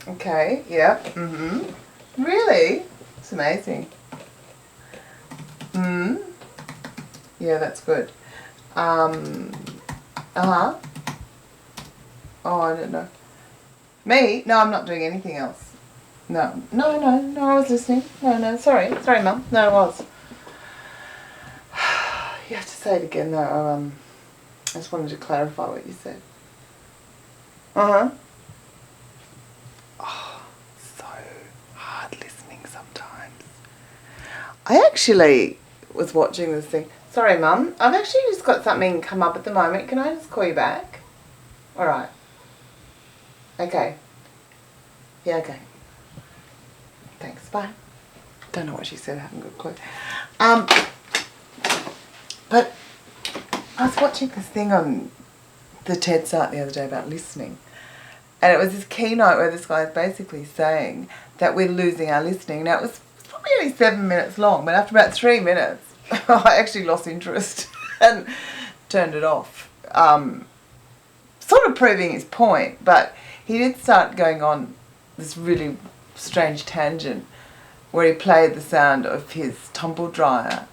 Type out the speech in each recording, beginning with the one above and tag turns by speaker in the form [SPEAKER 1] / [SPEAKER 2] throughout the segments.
[SPEAKER 1] Okay, yeah. Really? It's amazing. Yeah, that's good. Uh-huh. Oh, I don't know. Me? No, I'm not doing anything else. No, I was listening. No, sorry, Mum. No, I was. You have to say it again, though. I just wanted to clarify what you said. Uh-huh. Oh, so hard listening sometimes. I actually was watching this thing. Sorry, Mum. I've actually just got something come up at the moment. Can I just call you back? All right. Okay. Yeah, okay. Thanks. Bye. Don't know what she said. I haven't got a clue. But I was watching this thing on the TED site the other day about listening. And it was this keynote where this guy is basically saying that we're losing our listening. Now, it was probably only 7 minutes long, but after about 3 minutes, I actually lost interest and turned it off. Sort of proving his point, but he did start going on this really strange tangent where he played the sound of his tumble dryer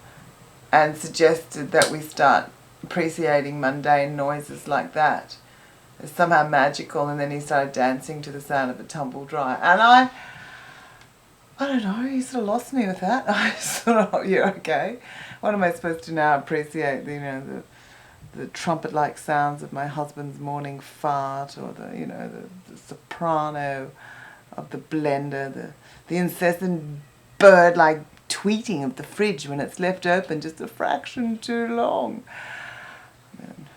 [SPEAKER 1] and suggested that we start appreciating mundane noises like that. It's somehow magical, and then he started dancing to the sound of a tumble dryer. And I don't know, he sort of lost me with that. I sort of, yeah, okay. What am I supposed to now appreciate, the trumpet-like sounds of my husband's morning fart, or the soprano of the blender, the incessant bird-like tweeting of the fridge when it's left open just a fraction too long.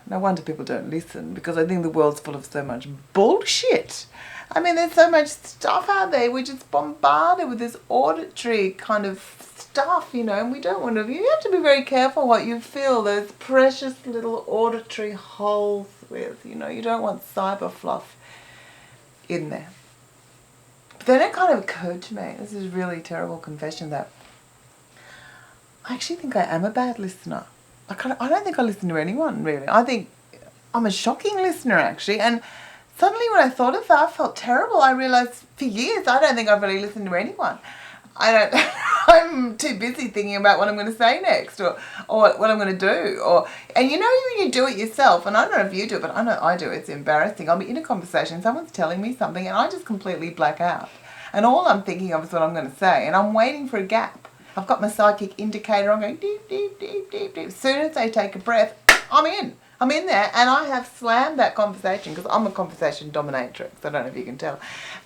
[SPEAKER 1] No wonder people don't listen, because I think the world's full of so much bullshit. I mean, there's so much stuff out there. We're just bombarded with this auditory kind of stuff, and we don't want to. You have to be very careful what you fill those precious little auditory holes with. You don't want cyber fluff in there. But then it kind of occurred to me, this is a really terrible confession, that I actually think I am a bad listener. I don't think I listen to anyone, really. I think I'm a shocking listener, actually. And suddenly when I thought of that, I felt terrible. I realised for years I don't think I've really listened to anyone. I'm too busy thinking about what I'm going to say next, or what I'm going to do. And when you do it yourself, and I don't know if you do it, but I know I do, it's embarrassing. I'll be in a conversation, someone's telling me something, and I just completely black out. And all I'm thinking of is what I'm going to say, and I'm waiting for a gap. I've got my psychic indicator. I'm going deep, deep, deep, deep, deep. As soon as they take a breath, I'm in. I'm in there, and I have slammed that conversation, because I'm a conversation dominatrix. I don't know if you can tell.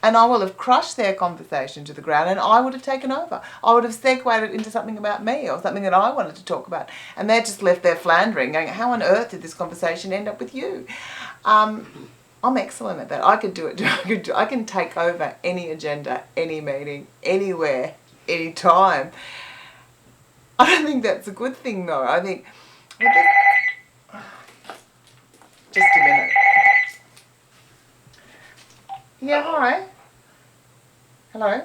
[SPEAKER 1] And I will have crushed their conversation to the ground, and I would have taken over. I would have segued it into something about me, or something that I wanted to talk about. And they're just left there floundering, going, how on earth did this conversation end up with you? I'm excellent at that. I could do it. I can take over any agenda, any meeting, anywhere, anytime. I don't think that's a good thing, though. I think just a minute. Yeah, hi. Hello.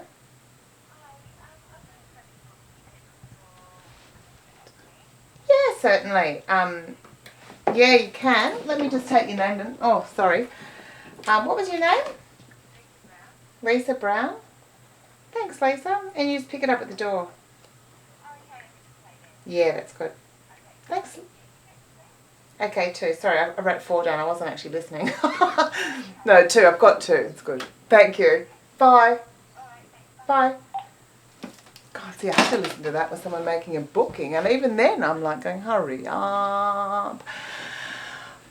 [SPEAKER 1] Yeah, certainly. Yeah, you can. Let me just take your name then. Oh, sorry. What was your name? Lisa Brown. Thanks, Lisa. And you just pick it up at the door. Yeah, that's good. Thanks. Okay, 2. Sorry, I wrote 4 down. I wasn't actually listening. No, 2. I've got 2. It's good. Thank you. Bye. Bye. God, see, I had to listen to that with someone making a booking. And even then, I'm like going, hurry up.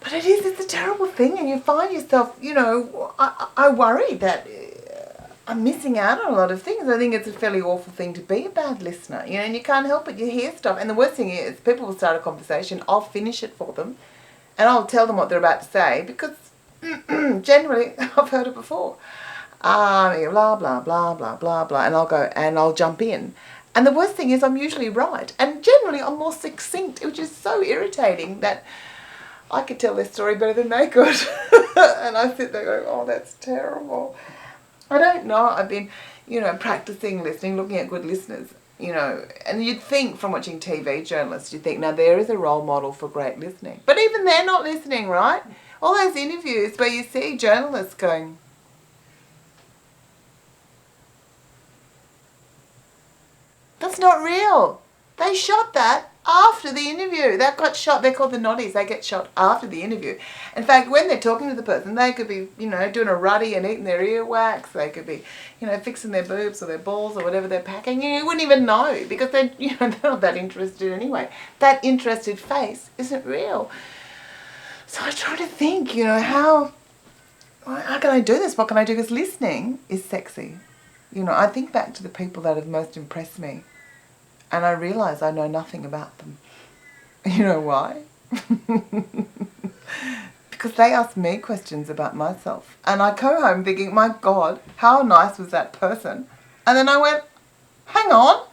[SPEAKER 1] But it's a terrible thing. And you find yourself, I worry that I'm missing out on a lot of things. I think it's a fairly awful thing to be a bad listener, and you can't help it. You hear stuff, and the worst thing is people will start a conversation, I'll finish it for them, and I'll tell them what they're about to say, because generally I've heard it before. Blah, blah, blah, blah, blah, blah, and I'll go, and I'll jump in. And the worst thing is I'm usually right, and generally I'm more succinct, which is so irritating that I could tell their story better than they could. And I sit there going, oh, that's terrible. I don't know. I've been, practicing listening, looking at good listeners, and you'd think from watching TV journalists, you'd think, now there is a role model for great listening. But even they're not listening, right? All those interviews where you see journalists going, not real. They shot that after the interview. That got shot. They're called the noddies. They get shot after the interview. In fact, when they're talking to the person, they could be, doing a ruddy and eating their earwax. They could be, fixing their boobs or their balls or whatever they're packing. You wouldn't even know because they're not that interested anyway. That interested face isn't real. So I try to think, how can I do this? What can I do? Because listening is sexy. I think back to the people that have most impressed me. And I realise I know nothing about them. You know why? Because they ask me questions about myself. And I go home thinking, my God, how nice was that person? And then I went, hang on.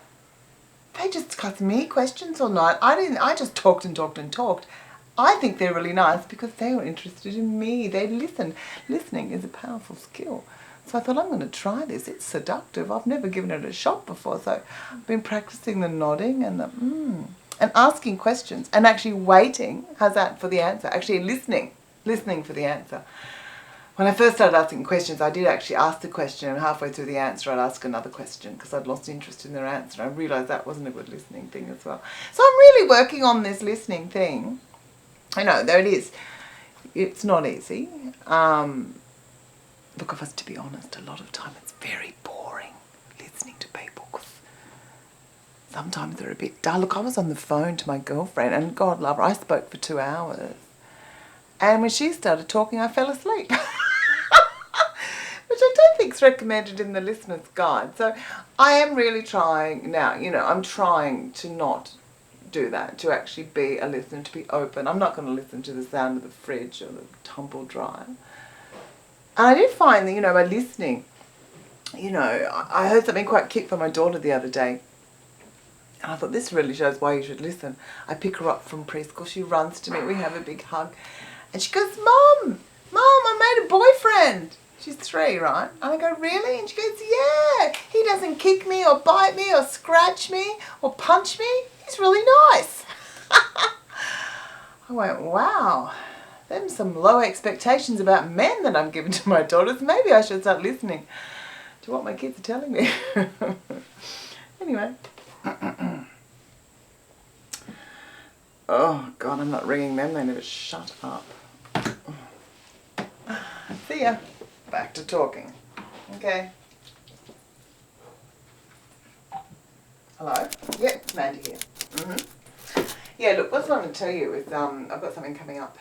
[SPEAKER 1] They just asked me questions all night. I just talked and talked and talked. I think they're really nice because they were interested in me. They listened. Listening is a powerful skill. So I thought, I'm going to try this. It's seductive. I've never given it a shot before. So I've been practicing the nodding and the and asking questions and actually waiting, how's that, for the answer. Actually listening for the answer. When I first started asking questions, I did actually ask the question, and halfway through the answer I'd ask another question because I'd lost interest in their answer. I realised that wasn't a good listening thing as well. So I'm really working on this listening thing. I know, there it is. It's not easy. Look, of us, to be honest, a lot of time it's very boring listening to people because sometimes they're a bit dull. Look, I was on the phone to my girlfriend and God love her, I spoke for 2 hours. And when she started talking, I fell asleep. Which I don't think is recommended in the listener's guide. So I am really trying now, I'm trying to not do that, to actually be a listener, to be open. I'm not going to listen to the sound of the fridge or the tumble dryer. And I did find that, by listening, I heard something quite cute from my daughter the other day. And I thought, this really shows why you should listen. I pick her up from preschool. She runs to me. We have a big hug. And she goes, Mom, I made a boyfriend. She's 3, right? And I go, really? And she goes, yeah. He doesn't kick me or bite me or scratch me or punch me. He's really nice. I went, wow. Them some low expectations about men that I'm giving to my daughters. Maybe I should start listening to what my kids are telling me. Anyway. Oh, God, I'm not ringing them. They never shut up. See ya. Back to talking. Okay. Hello? Yep, Mandy here. Yeah, look, what I want to tell you is I've got something coming up